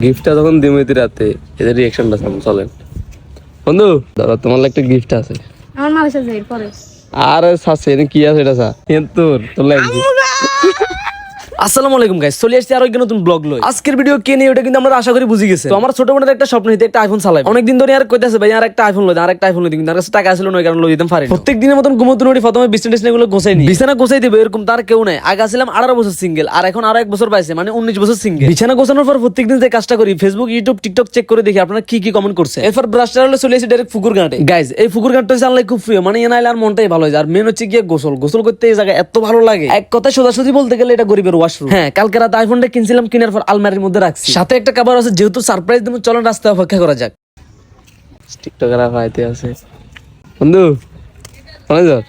গিফটটা যখন দিমিতি রাতে এদের রিঅ্যাকশনটা চলেন। বন্ধু দাদা তোমার একটা গিফট আছে। আমার মাল এসে যাই পরে। আরে সাসে এনে কি আছে এটা সা তোর লাগছে। আসসালামু আলাইকুম গাইস, চলে আসছি আরো একটা নতুন ব্লগ লই। আজকের ভিডিও কে নিয়ে ওটা কিন্তু আমরা আশা করি বুঝে গেছে। তো আমার ছোট বোনের একটা স্বপ্ন হইতে একটা আইফোন চালাই। অনেকদিন ধরে আর কইতাছে ভাই আর একটা আইফোন লই, আর একটা আইফোন লই, কিন্তু তার কাছে টাকা ছিল না, ওই কারণে লই দিতাম পারি। প্রত্যেক দিনের মতন ঘুমোতে নড়ি প্রথমে বিছানা গুলো গোছাই নি, বিছানা গোছাই দিব এরকম তার কেউ নাই। আগে ছিলাম 18 বছর সিঙ্গেল, আর এখন আরো 1 বছর পাইছে, মানে 19 বছর সিঙ্গেল। বিছানা গোছানোর পর প্রত্যেকদিন যে কাজটা করি, ফেসবুক ইউটিউব টিকটক চেক করে দেখি আপনারা কি কি কমেন্ট করছে। এরপর ব্রাশটার হলে চলে এসে ডাইরেক্ট পুকুর ঘাটে। গাইজ এই পুকুর ঘাটটা হচ্ছে আনলাই খুব প্রিয়, মানে এনাইলে আর মনটাই ভালো হয়। আর মেন হচ্ছে গিয়ে গোসল করতে এই জায়গা এত ভালো লাগে, এক কথায় সোজাসুজি বলতে গেলে এটা গরিবের ওয়াশরুম। হ্যাঁ, কালকে রাতে আইফোনটা কিনছিলাম, কেনার পর আলমারির মধ্যে রাখছি, সাথে একটা কভার আছে। যেহেতু সারপ্রাইজ দেব, চলেন রাস্তায় অপেক্ষা করা যাক। টিকটকাররা পাইতে আছে বন্ধু অনেক যাক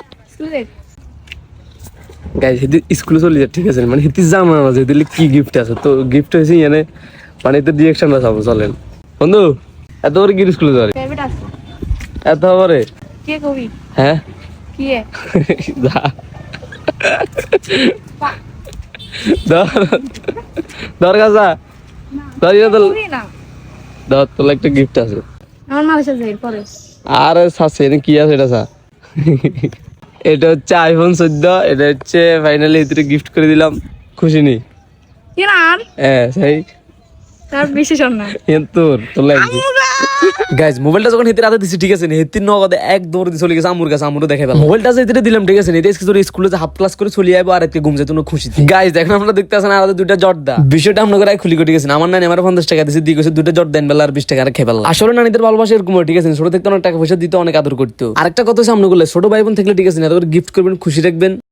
গাইস হেদি স্কুলে চলে যা, ঠিক আছে? মানে হেতি জানা না যে দিলে কি গিফট আছে। তো গিফট হয়েছে এনে মানে এতে রিঅ্যাকশনটা চাবো চলেন। বন্ধু এত বড় কি স্কুলে যাবে? প্রাইভেট আছে এত বড় কে কবি হ্যাঁ কি এ যা দরকার যা দাঁড়িয়ে তো কবি না। দাও, তোর একটা গিফট আছে। আমার মাল এসে যাই পরে। আরে সাসে এনে কি আছে এটা সা এটা হচ্ছে আইফোন 14। এটা হচ্ছে ফাইনালি এতে গিফট করে দিলাম, খুশি নি? কি না আর হ্যাঁ সেই তার বিশেষণ না। তোর লাগছে। গাইজ মোবাইলটা যখন হেতে রাতে দিছি, ঠিক আছে, হেতির নগদে এক দৌড় দিয়ে চলে গেছে আমুর কাছে, আমুরও দেখাই পেলাম। মোবাইলটা যে হেতে দিলাম, ঠিক আছে, হেতে স্কুলে যে হাফ ক্লাস করে চলে যাবো, আর এতে ঘুম যেত খুশি। গাইজ এখন আমরা দেখতে আসেন আর দুইটা জর্দা। বিষয়টা আমরা করে খুলি করে গেছে। আমার নানি আমার 50 টাকা দিয়েছে, দিয়ে গেছে দুইটা জর্দা এনবেলা আর 20 টাকা আর খেয়ে আসলে নানিদের ভালোবাসা এরকম, ঠিক আছে, ছোট থেকে অনেক টাকা পয়সা দিতে, অনেক আদর করতো। আরেকটা কথা সামনে করলে ছোট ভাই বোন থাকলে, ঠিক আছে, না গিফট করবেন, খুশি রাখবেন।